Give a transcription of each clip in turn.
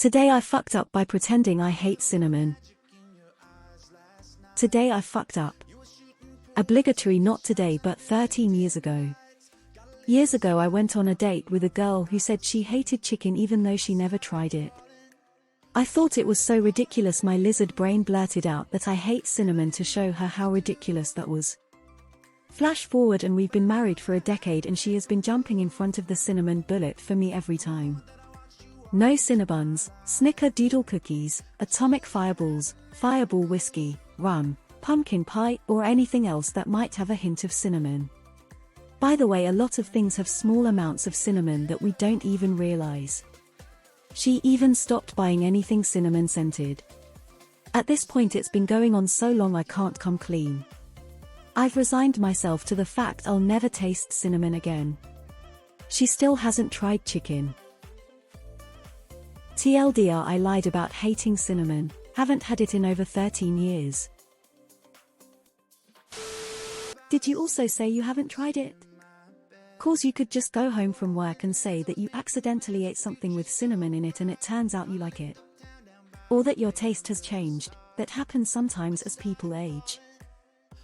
Today I fucked up by pretending I hate cinnamon. Today I fucked up. Obligatory not today but 13 years ago. Years ago I went on a date with a girl who said she hated chicken even though she never tried it. I thought it was so ridiculous my lizard brain blurted out that I hate cinnamon to show her how ridiculous that was. Flash forward and we've been married for a decade and she has been jumping in front of the cinnamon bullet for me every time. No Cinnabuns, Snickerdoodle cookies, atomic fireballs, fireball whiskey, rum, pumpkin pie or anything else that might have a hint of cinnamon. By the way, a lot of things have small amounts of cinnamon that we don't even realize. She even stopped buying anything cinnamon scented. At this point it's been going on so long I can't come clean. I've resigned myself to the fact I'll never taste cinnamon again. She still hasn't tried chicken. TLDR, I lied about hating cinnamon, haven't had it in over 13 years. Did you also say you haven't tried it? Course you could just go home from work and say that you accidentally ate something with cinnamon in it and it turns out you like it. Or that your taste has changed, that happens sometimes as people age.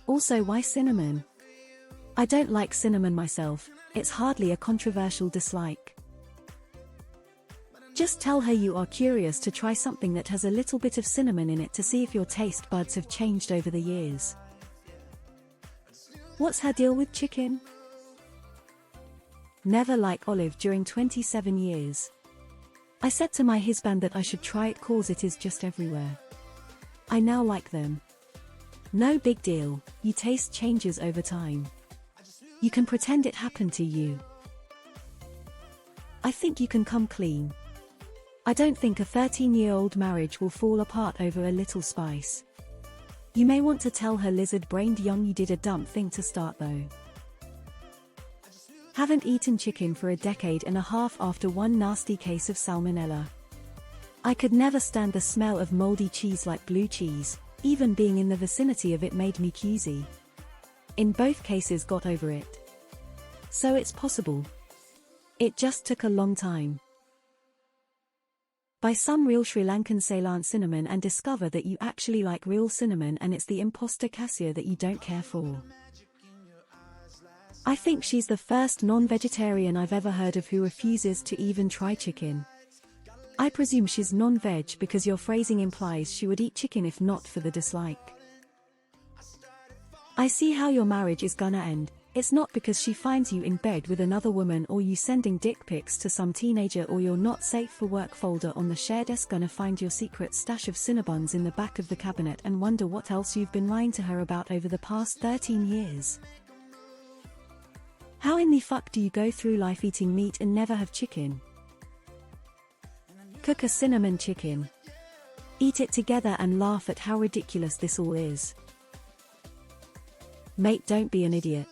Also, why cinnamon? I don't like cinnamon myself, it's hardly a controversial dislike. Just tell her you are curious to try something that has a little bit of cinnamon in it to see if your taste buds have changed over the years. What's her deal with chicken? Never like olive during 27 years. I said to my husband that I should try it cause it is just everywhere. I now like them. No big deal, your taste changes over time. You can pretend it happened to you. I think you can come clean. I don't think a 13-year-old marriage will fall apart over a little spice. You may want to tell her lizard-brained young you did a dumb thing to start though. Haven't eaten chicken for a decade and a half after one nasty case of salmonella. I could never stand the smell of moldy cheese like blue cheese, even being in the vicinity of it made me queasy. In both cases got over it. So it's possible. It just took a long time. Buy some real Sri Lankan Ceylon cinnamon and discover that you actually like real cinnamon and it's the imposter cassia that you don't care for. I think she's the first non-vegetarian I've ever heard of who refuses to even try chicken. I presume she's non-veg because your phrasing implies she would eat chicken if not for the dislike. I see how your marriage is gonna end. It's not because she finds you in bed with another woman or you sending dick pics to some teenager or your not safe for work folder on the shared desk gonna find your secret stash of Cinnabuns in the back of the cabinet and wonder what else you've been lying to her about over the past 13 years. How in the fuck do you go through life eating meat and never have chicken? Cook a cinnamon chicken. Eat it together and laugh at how ridiculous this all is. Mate, don't be an idiot.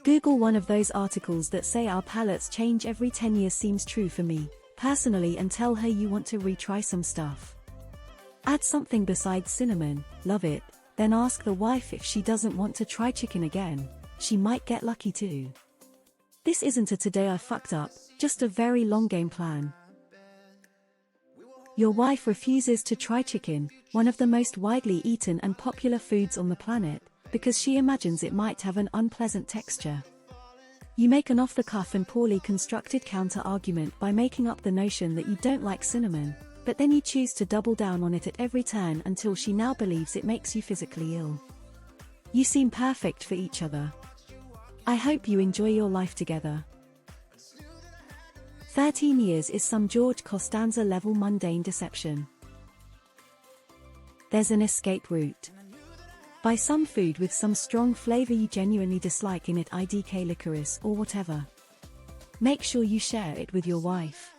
Google one of those articles that say our palates change every 10 years seems true for me, personally, and tell her you want to retry some stuff. Add something besides cinnamon, love it, then ask the wife if she doesn't want to try chicken again. She might get lucky too. This isn't a today I fucked up, just a very long game plan. Your wife refuses to try chicken, one of the most widely eaten and popular foods on the planet, because she imagines it might have an unpleasant texture. You make an off-the-cuff and poorly constructed counter-argument by making up the notion that you don't like cinnamon, but then you choose to double down on it at every turn until she now believes it makes you physically ill. You seem perfect for each other. I hope you enjoy your life together. 13 years is some George Costanza-level mundane deception. There's an escape route. Buy some food with some strong flavor you genuinely dislike in it, IDK licorice or whatever. Make sure you share it with your wife.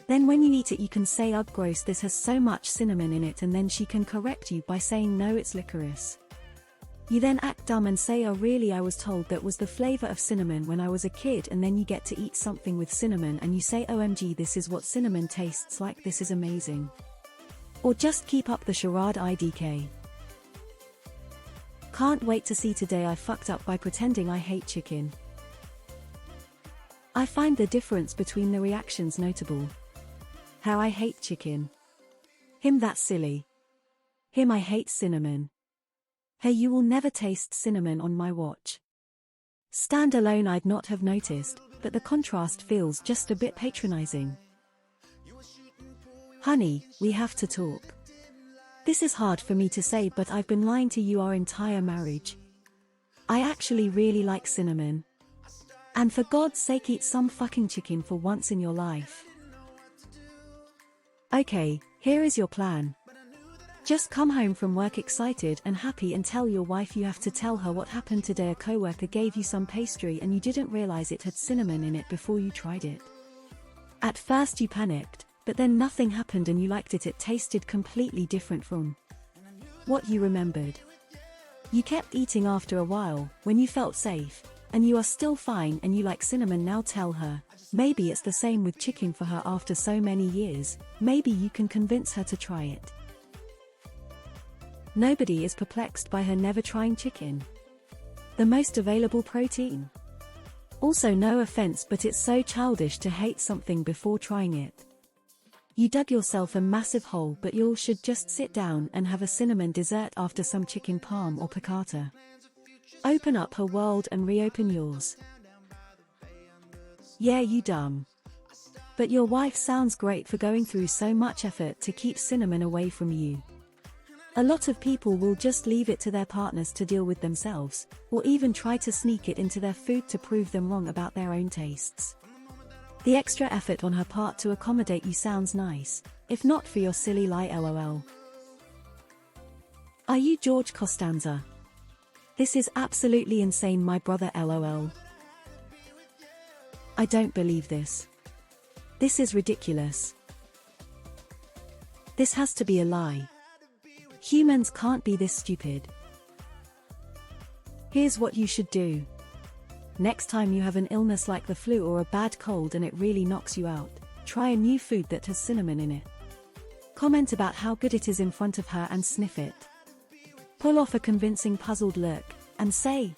Then when you eat it you can say, "Ugh, gross, this has so much cinnamon in it," and then she can correct you by saying, "No, it's licorice." You then act dumb and say, "Oh really, I was told that was the flavor of cinnamon when I was a kid," and then you get to eat something with cinnamon and you say, "OMG, this is what cinnamon tastes like, this is amazing." Or just keep up the charade, IDK. Can't wait to see today I fucked up by pretending I hate chicken. I find the difference between the reactions notable. How I hate chicken. Him that's silly. Him I hate cinnamon. Hey, you will never taste cinnamon on my watch. Stand alone I'd not have noticed, but the contrast feels just a bit patronizing. Honey, we have to talk. This is hard for me to say, but I've been lying to you our entire marriage. I actually really like cinnamon. And for God's sake, eat some fucking chicken for once in your life. Okay, here is your plan. Just come home from work excited and happy and tell your wife you have to tell her what happened today. A coworker gave you some pastry and you didn't realize it had cinnamon in it before you tried it. At first you panicked, but then nothing happened and you liked it. It tasted completely different from what you remembered. You kept eating after a while, when you felt safe, and you are still fine and you like cinnamon. Now tell her. Maybe it's the same with chicken for her after so many years. Maybe you can convince her to try it. Nobody is perplexed by her never trying chicken. The most available protein. Also, no offense, but it's so childish to hate something before trying it. You dug yourself a massive hole, but you should just sit down and have a cinnamon dessert after some chicken parm or piccata. Open up her world and reopen yours. Yeah, you dumb. But your wife sounds great for going through so much effort to keep cinnamon away from you. A lot of people will just leave it to their partners to deal with themselves, or even try to sneak it into their food to prove them wrong about their own tastes. The extra effort on her part to accommodate you sounds nice, if not for your silly lie. LOL. Are you George Costanza? This is absolutely insane, my brother. LOL. I don't believe this. This is ridiculous. This has to be a lie. Humans can't be this stupid. Here's what you should do. Next time you have an illness like the flu or a bad cold and it really knocks you out, try a new food that has cinnamon in it. Comment about how good it is in front of her and sniff it. Pull off a convincing puzzled look, and say,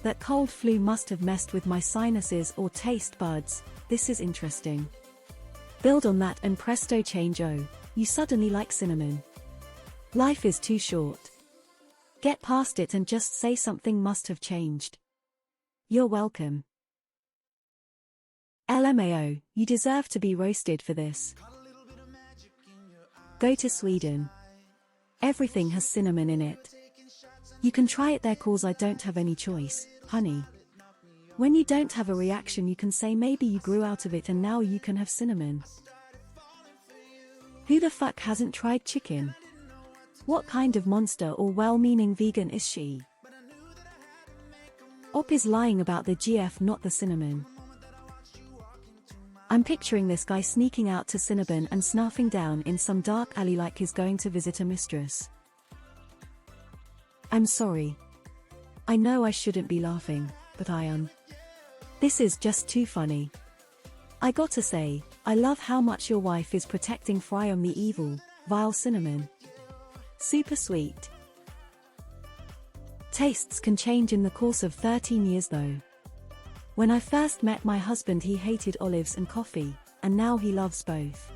that cold flu must have messed with my sinuses or taste buds. This is interesting. Build on that and presto change. Oh, you suddenly like cinnamon. Life is too short. Get past it and just say something must have changed. You're welcome. LMAO, you deserve to be roasted for this. Go to Sweden. Everything has cinnamon in it. You can try it there cause I don't have any choice, honey. When you don't have a reaction you can say maybe you grew out of it and now you can have cinnamon. Who the fuck hasn't tried chicken? What kind of monster or well-meaning vegan is she? Op is lying about the GF, not the cinnamon. I'm picturing this guy sneaking out to Cinnabon and snuffing down in some dark alley like he's going to visit a mistress. I'm sorry. I know I shouldn't be laughing, but I am. This is just too funny. I gotta say, I love how much your wife is protecting from the evil, vile cinnamon. Super sweet. Tastes can change in the course of 13 years though. When I first met my husband he hated olives and coffee, and now he loves both.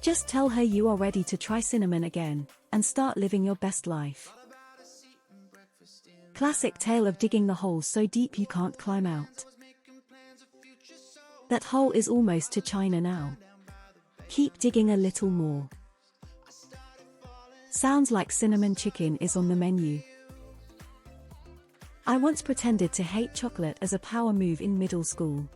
Just tell her you are ready to try cinnamon again, and start living your best life. Classic tale of digging the hole so deep you can't climb out. That hole is almost to China now. Keep digging a little more. Sounds like cinnamon chicken is on the menu. I once pretended to hate chocolate as a power move in middle school.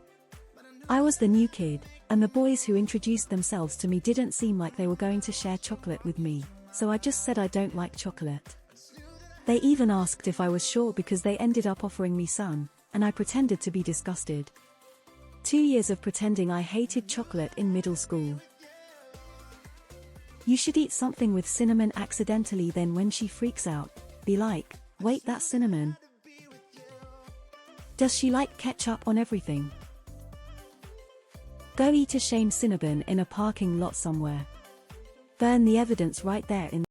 I was the new kid, and the boys who introduced themselves to me didn't seem like they were going to share chocolate with me, so I just said I don't like chocolate. They even asked if I was sure because they ended up offering me some, and I pretended to be disgusted. 2 years of pretending I hated chocolate in middle school. You should eat something with cinnamon accidentally, then when she freaks out, be like, wait, that's cinnamon. Does she like ketchup on everything? Go eat a shame Cinnabon in a parking lot somewhere. Burn the evidence right there in